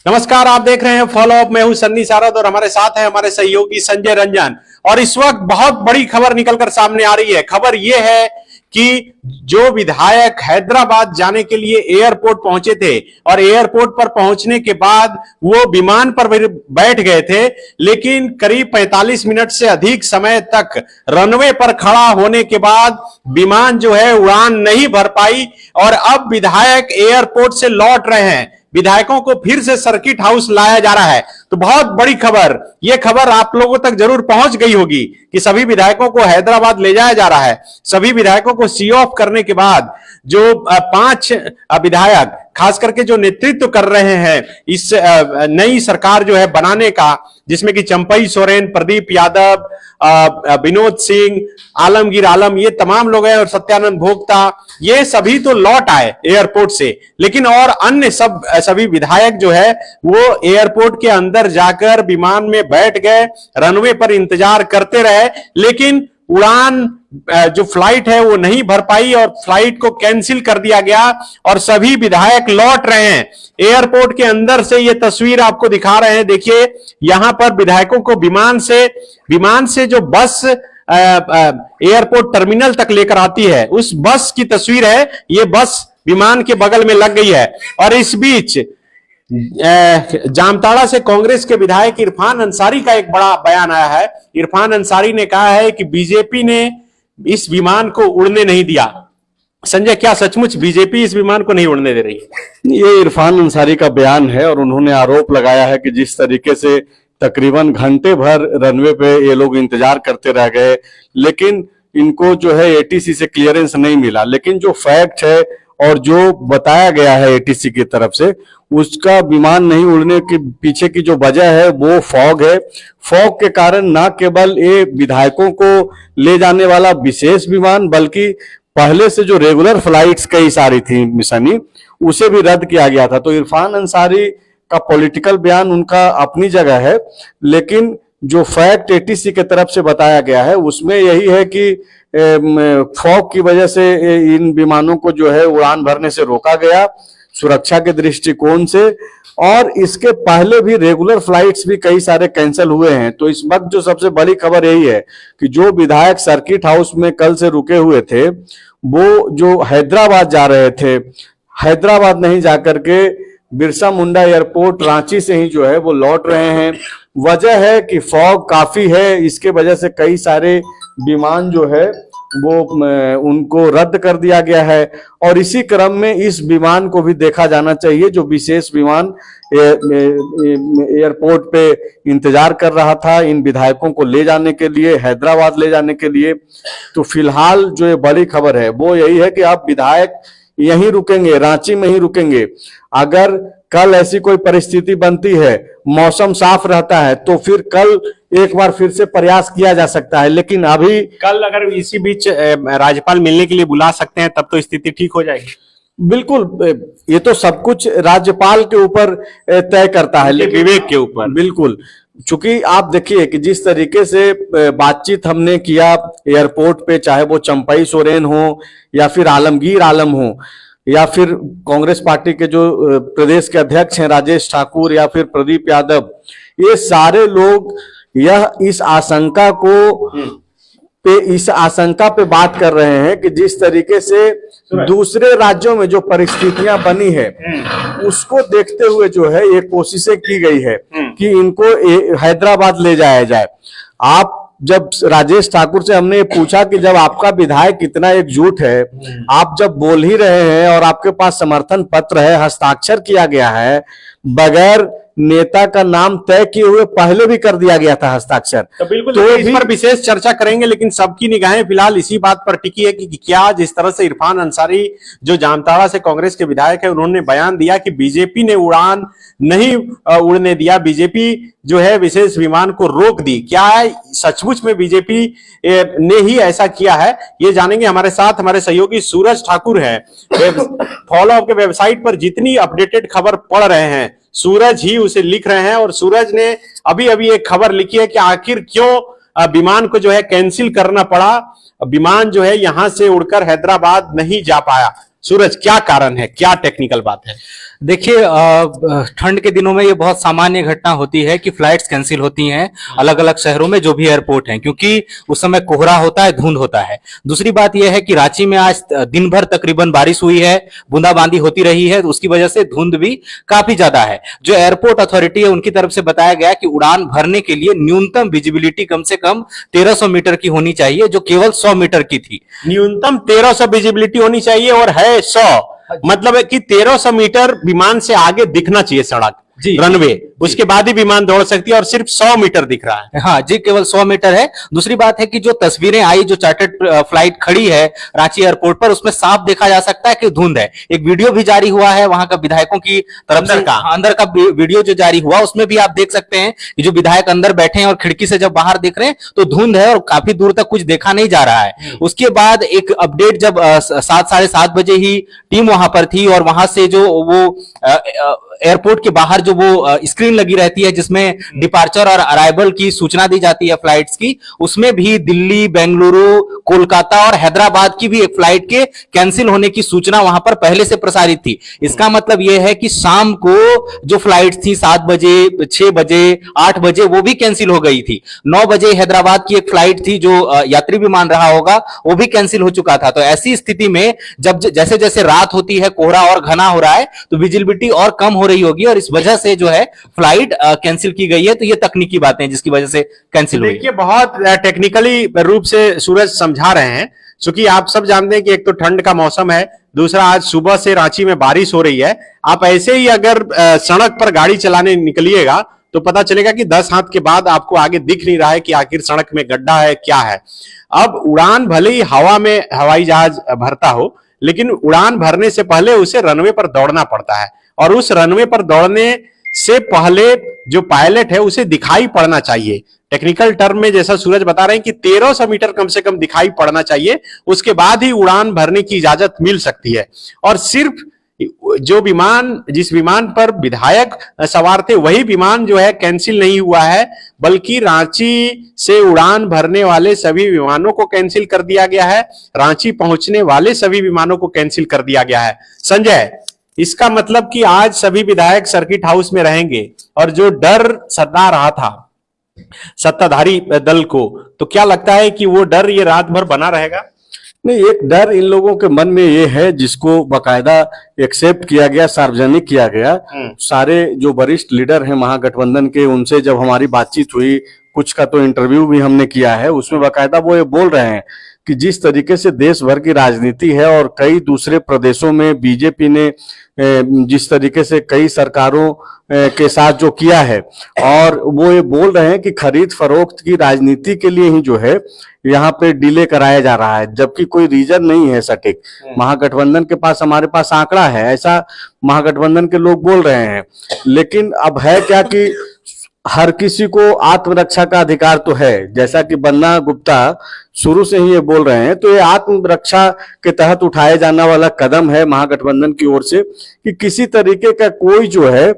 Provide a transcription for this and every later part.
नमस्कार, आप देख रहे हैं फॉलो अप। मैं हूं सन्नी सारद और हमारे साथ है हमारे सहयोगी संजय रंजन। और इस वक्त बहुत बड़ी खबर निकलकर सामने आ रही है। खबर यह है कि जो विधायक हैदराबाद जाने के लिए एयरपोर्ट पहुंचे थे और एयरपोर्ट पर पहुंचने के बाद वो विमान पर बैठ गए थे, लेकिन करीब 45 मिनट से अधिक समय तक रनवे पर खड़ा होने के बाद विमान जो है उड़ान नहीं भर पाई और अब विधायक एयरपोर्ट से लौट रहे हैं। विधायकों को फिर से सर्किट हाउस लाया जा रहा है। तो बहुत बड़ी खबर, यह खबर आप लोगों तक जरूर पहुंच गई होगी कि सभी विधायकों को हैदराबाद ले जाया जा रहा है। सभी विधायकों को सी ऑफ करने के बाद जो 5 विधायक खास करके जो नेतृत्व कर रहे हैं इस नई सरकार जो है बनाने का, जिसमें कि चंपई सोरेन, प्रदीप यादव, विनोद सिंह, आलमगीर आलम, ये तमाम लोग हैं और सत्यानंद भोक्ता, ये सभी तो लौट आए एयरपोर्ट से। लेकिन और अन्य सभी विधायक जो है वो एयरपोर्ट के अंदर जाकर विमान में बैठ गए, रनवे पर इंतजार करते रहे, लेकिन उड़ान जो फ्लाइट है वो नहीं भर पाई और फ्लाइट को कैंसिल कर दिया गया और सभी विधायक लौट रहे हैं। एयरपोर्ट के अंदर से ये तस्वीर आपको दिखा रहे हैं। देखिए, यहां पर विधायकों को विमान से जो बस एयरपोर्ट टर्मिनल तक लेकर आती है, उस बस की तस्वीर है। ये बस विमान के बगल में लग गई है। और इस बीच जामताड़ा से कांग्रेस के विधायक इरफान अंसारी का एक बड़ा बयान आया है। इरफान अंसारी ने कहा है कि बीजेपी ने इस विमान को उड़ने नहीं दिया। संजय, क्या सचमुच बीजेपी इस विमान को नहीं उड़ने दे रही है? ये इरफान अंसारी का बयान है और उन्होंने आरोप लगाया है कि जिस तरीके से तकरीबन घंटे भर रनवे पे ये लोग इंतजार करते रह गए, लेकिन इनको जो है एटीसी से क्लियरेंस नहीं मिला। लेकिन जो फैक्ट है और जो बताया गया है एटीसी की तरफ से, उसका विमान नहीं उड़ने के पीछे की जो वजह है वो फॉग है। फॉग के कारण न केवल ये विधायकों को ले जाने वाला विशेष विमान, बल्कि पहले से जो रेगुलर फ्लाइट्स कई सारी थी मिशनी, उसे भी रद्द किया गया था। तो इरफान अंसारी का पॉलिटिकल बयान उनका अपनी जगह है, लेकिन जो फैक्ट एटीसी के तरफ से बताया गया है उसमें यही है कि फॉग की वजह से इन विमानों को जो है उड़ान भरने से रोका गया सुरक्षा के दृष्टिकोण से। और इसके पहले भी रेगुलर फ्लाइट्स भी कई सारे कैंसिल हुए हैं। तो इस वक्त जो सबसे बड़ी खबर यही है कि जो विधायक सर्किट हाउस में कल से रुके हुए थे, वो जो हैदराबाद जा रहे थे, हैदराबाद नहीं जाकर के बिरसा मुंडा एयरपोर्ट रांची से ही जो है वो लौट रहे हैं। वजह है कि फॉग काफी है, इसके वजह से कई सारे विमान जो है वो उनको रद्द कर दिया गया है। और इसी क्रम में इस विमान को भी देखा जाना चाहिए, जो विशेष विमान एयरपोर्ट पे इंतजार कर रहा था इन विधायकों को ले जाने के लिए, हैदराबाद ले जाने के लिए। तो फिलहाल जो ये बड़ी खबर है वो यही है कि आप विधायक यहीं रुकेंगे, रांची में ही रुकेंगे। अगर कल ऐसी कोई परिस्थिति बनती है, मौसम साफ रहता है, तो फिर कल एक बार फिर से प्रयास किया जा सकता है। लेकिन अभी कल अगर इसी बीच राज्यपाल मिलने के लिए बुला सकते हैं तब तो स्थिति ठीक हो जाएगी। बिल्कुल, ये तो सब कुछ राज्यपाल के ऊपर तय करता है, लेकिन विवेक के ऊपर। बिल्कुल, चूंकि आप देखिए कि जिस तरीके से बातचीत हमने किया एयरपोर्ट पे, चाहे वो चंपई सोरेन हो या फिर आलमगीर आलम हो या फिर कांग्रेस पार्टी के जो प्रदेश के अध्यक्ष हैं राजेश ठाकुर या फिर प्रदीप यादव, ये सारे लोग इस आशंका पे बात कर रहे हैं कि जिस तरीके से दूसरे राज्यों में जो परिस्थितियां बनी है उसको देखते हुए जो है ये कोशिशें की गई है कि इनको हैदराबाद ले जाया जाए। आप जब राजेश ठाकुर से हमने पूछा कि जब आपका विधायक इतना एकजुट है, आप जब बोल ही रहे हैं और आपके पास समर्थन पत्र है, हस्ताक्षर किया गया है, बगैर नेता का नाम तय किए हुए पहले भी कर दिया गया था हस्ताक्षर, तो बिल्कुल तो इस पर विशेष चर्चा करेंगे। लेकिन सबकी निगाहें फिलहाल इसी बात पर टिकी है कि क्या जिस तरह से इरफान अंसारी जो जामताड़ा से कांग्रेस के विधायक है, उन्होंने बयान दिया कि बीजेपी ने उड़ान नहीं उड़ने दिया, बीजेपी जो है विशेष विमान को रोक दी। क्या सचमुच में बीजेपी ने ही ऐसा किया है, ये जानेंगे। हमारे साथ हमारे सहयोगी सूरज ठाकुर है। फॉलो अप के वेबसाइट पर जितनी अपडेटेड खबर पढ़ रहे हैं, सूरज ही उसे लिख रहे हैं। और सूरज ने अभी अभी एक खबर लिखी है कि आखिर क्यों विमान को जो है कैंसिल करना पड़ा, विमान जो है यहां से उड़कर हैदराबाद नहीं जा पाया। सूरज, क्या कारण है, क्या टेक्निकल बात है? देखिए, ठंड के दिनों में ये बहुत सामान्य घटना होती है कि फ्लाइट्स कैंसिल होती हैं अलग अलग शहरों में जो भी एयरपोर्ट हैं, क्योंकि उस समय कोहरा होता है, धुंध होता है। दूसरी बात यह है कि रांची में आज दिन भर तकरीबन बारिश हुई है, बूंदाबांदी होती रही है, तो उसकी वजह से धुंध भी काफी ज्यादा है। जो एयरपोर्ट अथॉरिटी है उनकी तरफ से बताया गया कि उड़ान भरने के लिए न्यूनतम विजिबिलिटी कम से कम 1300 मीटर की होनी चाहिए, जो केवल 100 मीटर की थी। न्यूनतम 1300 विजिबिलिटी होनी चाहिए और है 100, मतलब है कि 1300 मीटर विमान से आगे दिखना चाहिए सड़क, जी, रनवे, उसके बाद ही विमान दौड़ सकती है, और सिर्फ 100 मीटर दिख रहा है। हाँ जी, केवल 100 मीटर है। दूसरी बात है कि जो तस्वीरें आई, जो चार्टर्ड फ्लाइट खड़ी है रांची एयरपोर्ट पर, उसमें साफ देखा जा सकता है कि धुंध है। एक वीडियो भी जारी हुआ है वहां का विधायकों की तरफ से, अंदर का वीडियो जो जारी हुआ उसमें भी आप देख सकते हैं कि जो विधायक अंदर बैठे हैं और खिड़की से जब बाहर देख रहे हैं तो धुंध है और काफी दूर तक कुछ देखा नहीं जा रहा है। उसके बाद एक अपडेट जब 7 साढ़े 7 बजे ही टीम वहां पर थी, और वहां से जो वो एयरपोर्ट के बाहर जो वो स्क्रीन लगी रहती है जिसमें डिपार्चर और अराइवल की सूचना दी जाती है फ्लाइट्स की, उसमें भी दिल्ली, बेंगलुरु, कोलकाता और हैदराबाद की भी एक फ्लाइट के कैंसिल होने की सूचना वहां पर पहले से प्रसारित थी। इसका मतलब यह है कि शाम को जो फ्लाइट थी 7 बजे, 6 बजे, 8 बजे, वो भी कैंसिल हो गई थी। 9 बजे हैदराबाद की एक फ्लाइट थी जो यात्री विमान रहा होगा, वो भी कैंसिल हो चुका था। तो ऐसी स्थिति में जब जैसे जैसे रात होती है, कोहरा और घना हो रहा है, तो विजिबिलिटी और कम हो रही होगी, और इस वजह से जो है फ्लाइट कैंसिल की गई है। तो ये तकनीकी बातें हैं जिसकी वजह से कैंसिल हुई। देखिए, बहुत टेक्निकली रूप से सूरज समझा रहे हैं, क्योंकि आप सब जानते हैं कि एक तो ठंड का मौसम है, दूसरा आज सुबह से रांची में बारिश हो रही है। आप ऐसे ही अगर सड़क पर गाड़ी चलाने निकलिएगा तो पता चलेगा कि 10 हाथ के बाद आपको आगे दिख नहीं रहा है कि आखिर सड़क में गड्ढा है, क्या है। अब उड़ान भले ही हवा में हवाई जहाज भरता हो, लेकिन उड़ान भरने से पहले उसे रनवे पर दौड़ना पड़ता है, और उस रनवे पर दौड़ने से पहले जो पायलट है उसे दिखाई पड़ना चाहिए। टेक्निकल टर्म में जैसा सूरज बता रहे हैं कि 1300 मीटर कम से कम दिखाई पड़ना चाहिए, उसके बाद ही उड़ान भरने की इजाजत मिल सकती है। और सिर्फ जो विमान, जिस विमान पर विधायक सवार थे, वही विमान जो है कैंसिल नहीं हुआ है, बल्कि रांची से उड़ान भरने वाले सभी विमानों को कैंसिल कर दिया गया है। रांची पहुंचने वाले सभी विमानों को कैंसिल कर दिया गया है। संजय, इसका मतलब कि आज सभी विधायक सर्किट हाउस में रहेंगे, और जो डर सता रहा था सत्ताधारी दल को, तो क्या लगता है कि वो डर ये रात भर बना रहेगा? नहीं, एक डर इन लोगों के मन में ये है जिसको बकायदा एक्सेप्ट किया गया, सार्वजनिक किया गया। सारे जो वरिष्ठ लीडर हैं महागठबंधन के, उनसे जब हमारी बातचीत हुई, कुछ का तो इंटरव्यू भी हमने किया है, उसमें बकायदा वो ये बोल रहे हैं कि जिस तरीके से देश भर की राजनीति है और कई दूसरे प्रदेशों में बीजेपी ने जिस तरीके से कई सरकारों के साथ जो किया है, और वो ये बोल रहे हैं कि खरीद फरोख्त की राजनीति के लिए ही जो है यहाँ पे डिले कराया जा रहा है, जबकि कोई रीजन नहीं है सटीक। महागठबंधन के पास, हमारे पास आंकड़ा है, ऐसा महागठबंधन के लोग बोल रहे हैं। लेकिन अब है क्या कि हर किसी को आत्मरक्षा का अधिकार तो है, जैसा कि बन्ना गुप्ता शुरू से ही ये बोल रहे हैं, तो ये आत्मरक्षा के तहत उठाया जाने वाला कदम है महागठबंधन की ओर से कि किसी तरीके का कोई जो है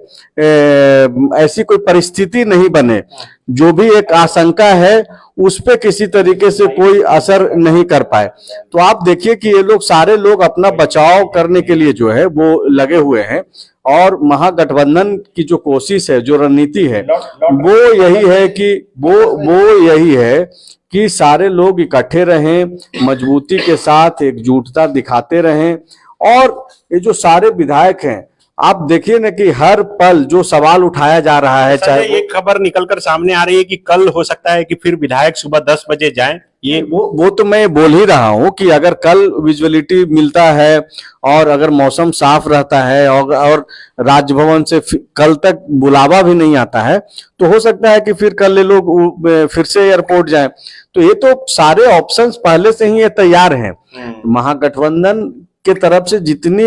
ऐसी कोई परिस्थिति नहीं बने, जो भी एक आशंका है उस पे किसी तरीके से कोई असर नहीं कर पाए। तो आप देखिए कि ये लोग, सारे लोग अपना बचाव करने के लिए जो है वो लगे हुए हैं, और महागठबंधन की जो कोशिश है, जो रणनीति है, वो यही है कि वो यही है कि सारे लोग इकट्ठे रहें, मजबूती के साथ एकजुटता दिखाते रहें। और ये जो सारे विधायक हैं, आप देखिए ना कि हर पल जो सवाल उठाया जा रहा है, चाहे एक खबर निकलकर सामने आ रही है कि कल हो सकता है कि फिर विधायक सुबह 10 बजे जाएं। ये वो तो मैं बोल ही रहा हूं कि अगर कल विजुअलिटी मिलता है और अगर मौसम साफ रहता है और राजभवन से कल तक बुलावा भी नहीं आता है, तो हो सकता है कि फिर कल ये लोग फिर से एयरपोर्ट जाएं। तो ये तो सारे ऑप्शंस पहले से ही ये तैयार हैं। महागठबंधन के तरफ से जितनी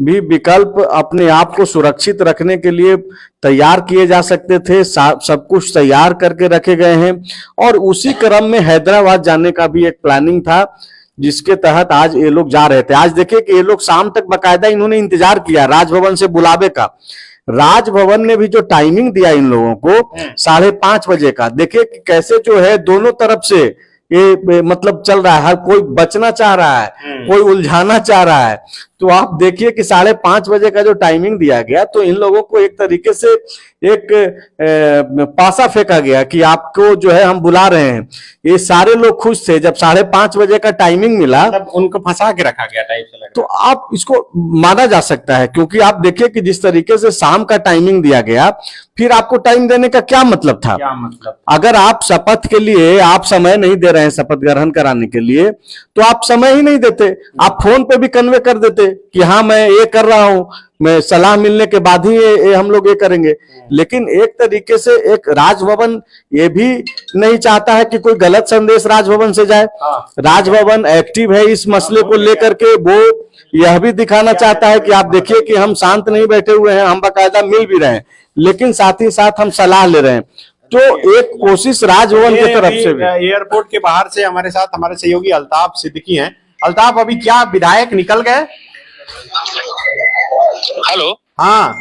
भी विकल्प अपने आप को सुरक्षित रखने के लिए तैयार किए जा सकते थे, सब कुछ तैयार करके रखे गए हैं। और उसी क्रम में हैदराबाद जाने का भी एक प्लानिंग था, जिसके तहत आज ये लोग जा रहे थे। आज देखिए कि ये लोग शाम तक बकायदा इन्होंने इंतजार किया राजभवन से बुलावे का। राजभवन ने भी जो टाइमिंग दिया इन लोगों को 5:30 बजे का, देखिए कि कैसे जो है दोनों तरफ से ये मतलब चल रहा है, हर कोई बचना चाह रहा है, कोई उलझाना चाह रहा है। तो आप देखिए कि 5:30 बजे का जो टाइमिंग दिया गया, तो इन लोगों को एक तरीके से एक पासा फेंका गया कि आपको जो है हम बुला रहे हैं। ये सारे लोग खुश थे जब 5:30 बजे का टाइमिंग मिला, मतलब उनको फंसा के रखा गया टाइप से लग तो आप इसको माना जा सकता है, क्योंकि आप देखिए कि जिस तरीके से शाम का टाइमिंग दिया गया, फिर आपको टाइम देने का क्या मतलब था? क्या मतलब? अगर आप शपथ के लिए आप समय नहीं दे रहे हैं शपथ ग्रहण कराने के लिए, तो आप समय ही नहीं देते, आप फोन पे भी कन्वे कर देते कि हाँ मैं ये कर रहा हूं, मैं सलाह मिलने के बाद ही ये हम लोग ये करेंगे। लेकिन एक तरीके से एक राजभवन ये भी नहीं चाहता है कि कोई गलत संदेश राजभवन से जाए। राजभवन एक्टिव है इस मसले को लेकर के, वो यह भी दिखाना चाहता है कि आप देखिए कि हम शांत नहीं बैठे हुए हैं, हम बाकायदा मिल भी रहे हैं, लेकिन साथ ही साथ हम सलाह ले रहे हैं। तो एक कोशिश राजभवन की तरफ से भी। एयरपोर्ट के बाहर से हमारे साथ हमारे सहयोगी अल्ताफ सिद्दीकी हैं। अल्ताफ, अभी क्या विधायक निकल गए? हेलो, हाँ,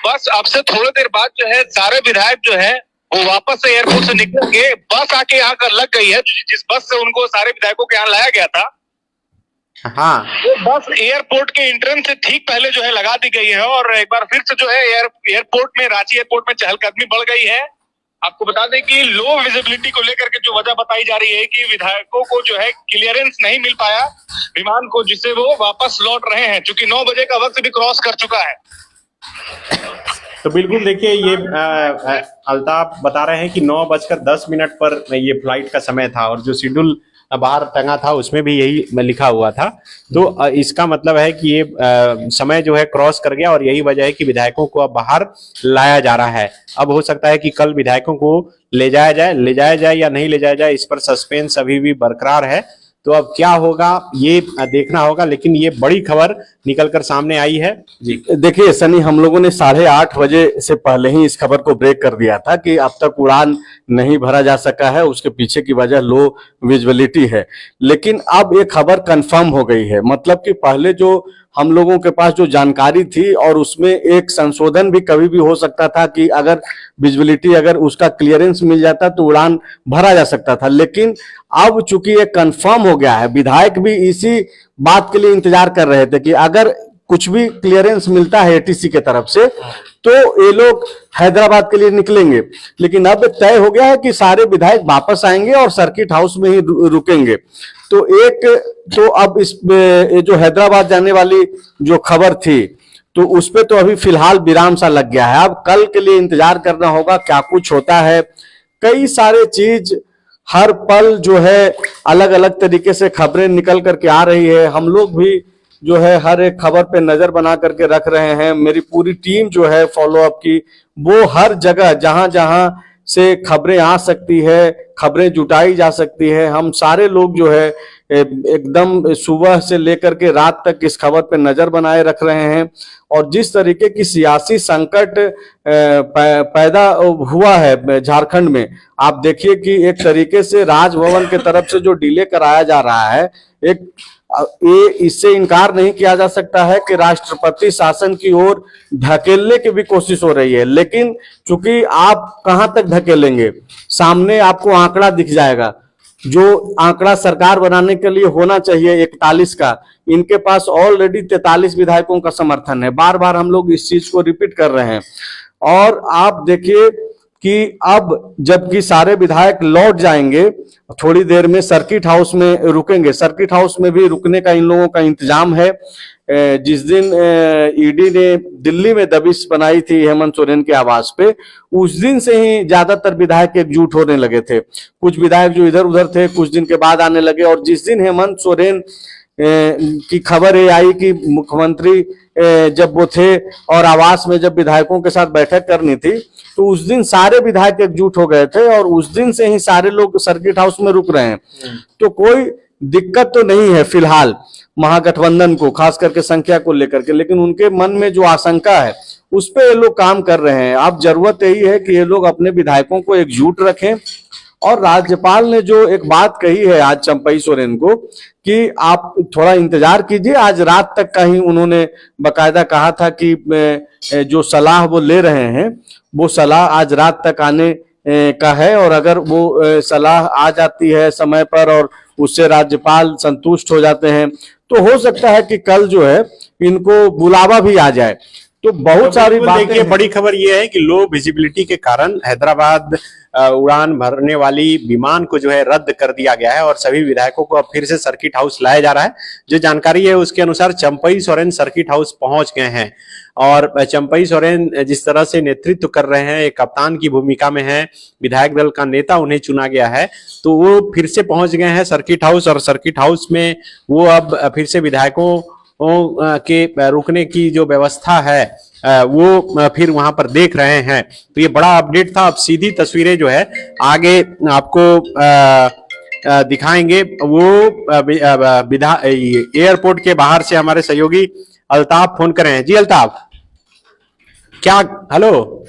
बस अब से थोड़ी देर बाद जो है सारे विधायक जो है वो वापस से एयरपोर्ट से निकल के बस आके यहाँ कर लग गई है। जिस बस से उनको सारे विधायकों के यहाँ लाया गया था, हाँ, वो बस एयरपोर्ट के एंट्रेंस से ठीक पहले जो है लगा दी गई है और एक बार फिर से जो है एयरपोर्ट में, रांची एयरपोर्ट में चहलकदमी बढ़ गई है। आपको बता दें कि लो विजिबिलिटी को लेकर के जो वजह बताई जा रही है कि विधायकों को जो है क्लियरेंस नहीं मिल पाया विमान को, जिससे वो वापस लौट रहे हैं, क्योंकि 9 बजे का वक्त भी क्रॉस कर चुका है। तो बिल्कुल देखिए, ये अल्ताफ बता रहे हैं कि 9:10 पर ये फ्लाइट का समय था और जो शेड्यूल बाहर टंगा था उसमें भी यही लिखा हुआ था। तो इसका मतलब है कि ये समय जो है क्रॉस कर गया और यही वजह है कि विधायकों को अब बाहर लाया जा रहा है। अब हो सकता है कि कल विधायकों को ले जाया जाए या नहीं ले जाया जाए, इस पर सस्पेंस अभी भी बरकरार है। तो अब क्या होगा ये देखना होगा, लेकिन ये बड़ी खबर निकलकर सामने आई है। जी देखिए सनी, हम लोगों ने 8:30 बजे से पहले ही इस खबर को ब्रेक कर दिया था कि अब तक उड़ान नहीं भरा जा सका है, उसके पीछे की वजह लो विजिबिलिटी है। लेकिन अब ये खबर कंफर्म हो गई है, मतलब कि पहले जो हम लोगों के पास जो जानकारी थी और उसमें एक संशोधन भी कभी भी हो सकता था कि अगर विजिबिलिटी, अगर उसका क्लियरेंस मिल जाता तो उड़ान भरा जा सकता था। लेकिन अब चूंकि ये कंफर्म हो गया है, विधायक भी इसी बात के लिए इंतजार कर रहे थे कि अगर कुछ भी क्लियरेंस मिलता है एटीसी के तरफ से तो ये लोग हैदराबाद के लिए निकलेंगे। लेकिन अब तय हो गया है कि सारे विधायक वापस आएंगे और सर्किट हाउस में ही रुकेंगे। तो अब इस ये जो हैदराबाद जाने वाली जो खबर थी, तो उस पे तो अभी फिलहाल विराम सा लग गया है। अब कल के लिए इंतजार करना होगा क्या कुछ होता है। कई सारे चीज हर पल जो है अलग अलग तरीके से खबरें निकल करके आ रही है। हम लोग भी जो है हर एक खबर पे नजर बना करके रख रहे हैं। मेरी पूरी टीम जो है फॉलोअप की, वो हर जगह जहां जहां से खबरें आ सकती है, खबरें जुटाई जा सकती है, हम सारे लोग जो है एकदम सुबह से लेकर के रात तक इस खबर पे नजर बनाए रख रहे हैं। और जिस तरीके की सियासी संकट पैदा हुआ है झारखंड में, आप देखिए कि एक तरीके से राजभवन के तरफ से जो डिले कराया जा रहा है, ये इससे इनकार नहीं किया जा सकता है कि राष्ट्रपति शासन की ओर धकेलने की भी कोशिश हो रही है। लेकिन चूंकि आप कहां तक धकेलेंगे, सामने आपको आंकड़ा दिख जाएगा, जो आंकड़ा सरकार बनाने के लिए होना चाहिए 41 का, इनके पास ऑलरेडी 43 विधायकों का समर्थन है। बार बार हम लोग इस चीज को रिपीट कर रहे हैं। और आप देखिए कि अब जबकि सारे विधायक लौट जाएंगे, थोड़ी देर में सर्किट हाउस में रुकेंगे। सर्किट हाउस में भी रुकने का इन लोगों का इंतजाम है। जिस दिन ईडी ने दिल्ली में दबिश बनाई थी हेमंत सोरेन के आवास पे, उस दिन से ही ज्यादातर विधायक एकजुट होने लगे थे। कुछ विधायक जो इधर उधर थे कुछ दिन के बाद आने लगे। और जिस दिन हेमंत सोरेन की खबर ये आई कि मुख्यमंत्री जब वो थे और आवास में जब विधायकों के साथ बैठक करनी थी, तो उस दिन सारे विधायक एकजुट हो गए थे और उस दिन से ही सारे लोग सर्किट हाउस में रुक रहे हैं। तो कोई दिक्कत तो नहीं है फिलहाल महागठबंधन को, खास करके संख्या को लेकर के। लेकिन उनके मन में जो आशंका है उस पे ये लोग काम कर रहे हैं। अब जरूरत यही है कि ये लोग अपने विधायकों को एकजुट रखें। और राज्यपाल ने जो एक बात कही है आज चंपई सोरेन को कि आप थोड़ा इंतजार कीजिए, आज रात तक का ही उन्होंने बकायदा कहा था कि जो सलाह वो ले रहे हैं वो सलाह आज रात तक आने का है। और अगर वो सलाह आ जाती है समय पर और उससे राज्यपाल संतुष्ट हो जाते हैं तो हो सकता है कि कल जो है इनको बुलावा भी आ जाए। तो बहुत सारी बातें देखिए, बड़ी खबर यह है कि लो विजिबिलिटी के कारण हैदराबाद उड़ान भरने वाली विमान को जो है रद्द कर दिया गया है और सभी विधायकों को अब फिर से सर्किट हाउस लाया जा रहा है। जो जानकारी है उसके अनुसार चंपई सोरेन सर्किट हाउस पहुंच गए हैं और चंपई सोरेन जिस तरह से नेतृत्व कर रहे हैं, एक कप्तान की भूमिका में है, विधायक दल का नेता उन्हें चुना गया है, तो वो फिर से पहुंच गए हैं सर्किट हाउस और सर्किट हाउस में वो अब फिर से विधायकों के रुकने की जो व्यवस्था है वो फिर वहां पर देख रहे हैं। तो ये बड़ा अपडेट था। अब सीधी तस्वीरें जो है आगे आपको दिखाएंगे। वो एयरपोर्ट के बाहर से हमारे सहयोगी अल्ताफ फोन कर रहे हैं। जी अल्ताफ, क्या हेलो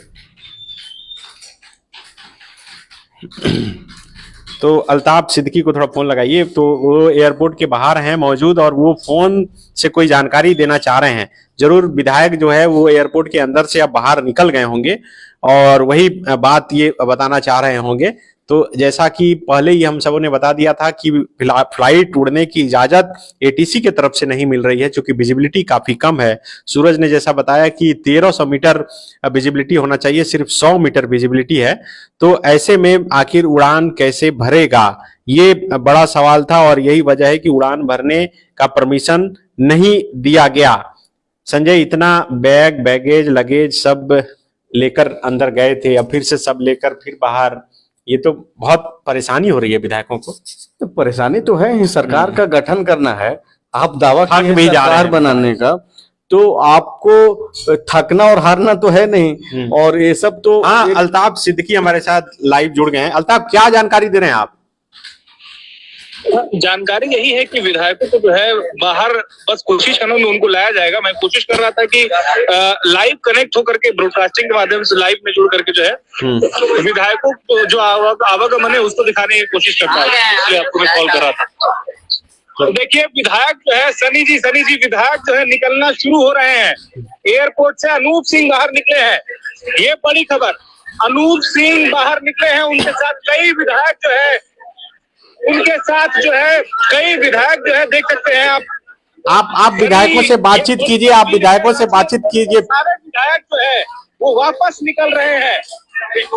तो अल्ताफ सिद्दीकी को थोड़ा फोन लगाइए। तो वो एयरपोर्ट के बाहर हैं मौजूद और वो फोन से कोई जानकारी देना चाह रहे हैं। जरूर विधायक जो है वो एयरपोर्ट के अंदर से अब बाहर निकल गए होंगे और वही बात ये बताना चाह रहे होंगे। तो जैसा कि पहले ही हम सबों ने बता दिया था कि फ्लाइट उड़ने की इजाजत एटीसी की तरफ से नहीं मिल रही है, क्योंकि विजिबिलिटी काफी कम है। सूरज ने जैसा बताया कि 1300 मीटर विजिबिलिटी होना चाहिए, सिर्फ 100 मीटर विजिबिलिटी है। तो ऐसे में आखिर उड़ान कैसे भरेगा, ये बड़ा सवाल था और यही वजह है कि उड़ान भरने का परमिशन नहीं दिया गया। संजय, इतना बैगेज लगेज सब लेकर अंदर गए थे, अब फिर से सब लेकर फिर बाहर, ये तो बहुत परेशानी हो रही है विधायकों को। तो परेशानी तो है ही, सरकार का गठन करना है, आप दावा थक भी जा रहे सरकार हैं बनाने का, तो आपको थकना और हारना तो है नहीं। और ये सब तो हाँ, अल्ताफ सिद्दीकी हमारे साथ लाइव जुड़ गए हैं। अल्ताफ, क्या जानकारी दे रहे हैं आप? जानकारी यही है कि विधायकों को जो है बाहर बस कोशिश करना में उनको लाया जाएगा। मैं कोशिश कर रहा था कि लाइव कनेक्ट होकर के ब्रॉडकास्टिंग के माध्यम से लाइव में जुड़ करके जो है विधायकों को जो आवागमन है उसको दिखाने की कोशिश करता है, इसलिए आपको मैं कॉल कर रहा था। तो देखिए, विधायक जो है सनी जी विधायक जो है निकलना शुरू हो रहे हैं। एयरपोर्ट से अनूप सिंह बाहर निकले हैं, ये बड़ी खबर। अनूप सिंह बाहर निकले हैं, उनके साथ कई विधायक जो है देख सकते हैं आप विधायकों से बातचीत कीजिए, आप विधायकों से बातचीत कीजिए। सारे विधायक जो है वो वापस निकल रहे हैं।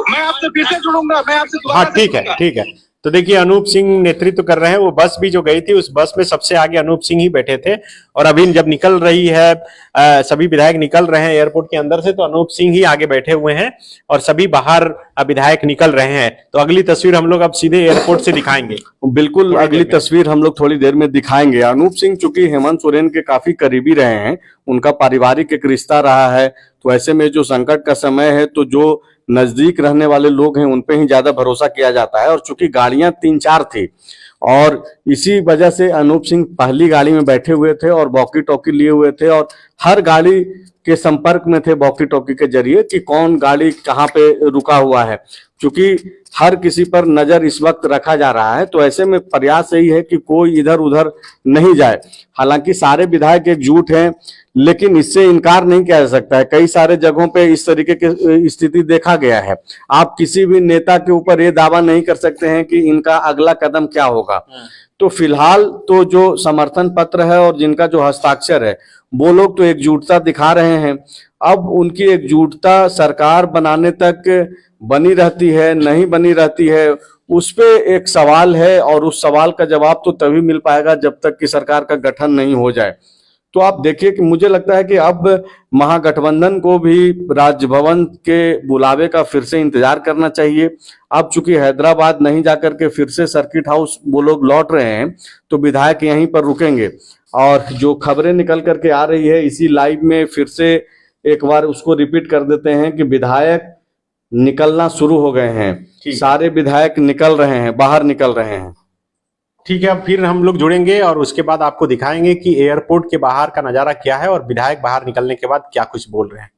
मैं आपसे फिर से जुड़ूंगा, मैं आपसे हाँ, ठीक है। तो देखिए, अनूप सिंह नेतृत्व कर रहे हैं। वो बस भी जो गई थी उस बस में सबसे आगे अनूप सिंह ही बैठे थे और अभी जब निकल रही है सभी विधायक निकल रहे हैं एयरपोर्ट के अंदर से, तो अनूप सिंह ही आगे बैठे हुए हैं और सभी बाहर विधायक निकल रहे हैं। तो अगली तस्वीर हम लोग अब सीधे एयरपोर्ट से दिखाएंगे। बिल्कुल, अगली तस्वीर हम लोग थोड़ी देर में दिखाएंगे। अनूप सिंह चूंकि हेमंत सोरेन के काफी करीबी रहे हैं, उनका पारिवारिक एक रिश्ता रहा है, तो ऐसे में जो संकट का समय है तो जो नजदीक रहने वाले लोग हैं उन पे ही ज्यादा भरोसा किया जाता है। और चूंकि गाड़ियां 3-4 थी और इसी वजह से अनूप सिंह पहली गाड़ी में बैठे हुए थे और वॉकी टॉकी लिए हुए थे और हर गाड़ी के संपर्क में थे वॉकी टॉकी के जरिए कि कौन गाड़ी कहाँ पे रुका हुआ है। चूंकि हर किसी पर नजर इस वक्त रखा जा रहा है, तो ऐसे में प्रयास यही है कि कोई इधर उधर नहीं जाए। हालांकि सारे विधायक एकजुट हैं, लेकिन इससे इनकार नहीं किया जा सकता है, कई सारे जगहों पे इस तरीके की स्थिति देखा गया है। आप किसी भी नेता के ऊपर ये दावा नहीं कर सकते हैं कि इनका अगला कदम क्या होगा। तो फिलहाल तो जो समर्थन पत्र है और जिनका जो हस्ताक्षर है वो लोग तो एकजुटता दिखा रहे हैं। अब उनकी एकजुटता सरकार बनाने तक बनी रहती है नहीं बनी रहती है, उस पे एक सवाल है और उस सवाल का जवाब तो तभी मिल पाएगा जब तक कि सरकार का गठन नहीं हो जाए। तो आप देखिए कि मुझे लगता है कि अब महागठबंधन को भी राजभवन के बुलावे का फिर से इंतजार करना चाहिए। अब चूंकि हैदराबाद नहीं जाकर के फिर से सर्किट हाउस वो लोग लौट रहे हैं, तो विधायक यहीं पर रुकेंगे। और जो खबरें निकल करके आ रही है इसी लाइव में फिर से एक बार उसको रिपीट कर देते हैं कि विधायक निकलना शुरू हो गए हैं, सारे विधायक निकल रहे हैं, बाहर निकल रहे हैं। ठीक है, अब फिर हम लोग जुड़ेंगे और उसके बाद आपको दिखाएंगे कि एयरपोर्ट के बाहर का नजारा क्या है और विधायक बाहर निकलने के बाद क्या कुछ बोल रहे हैं।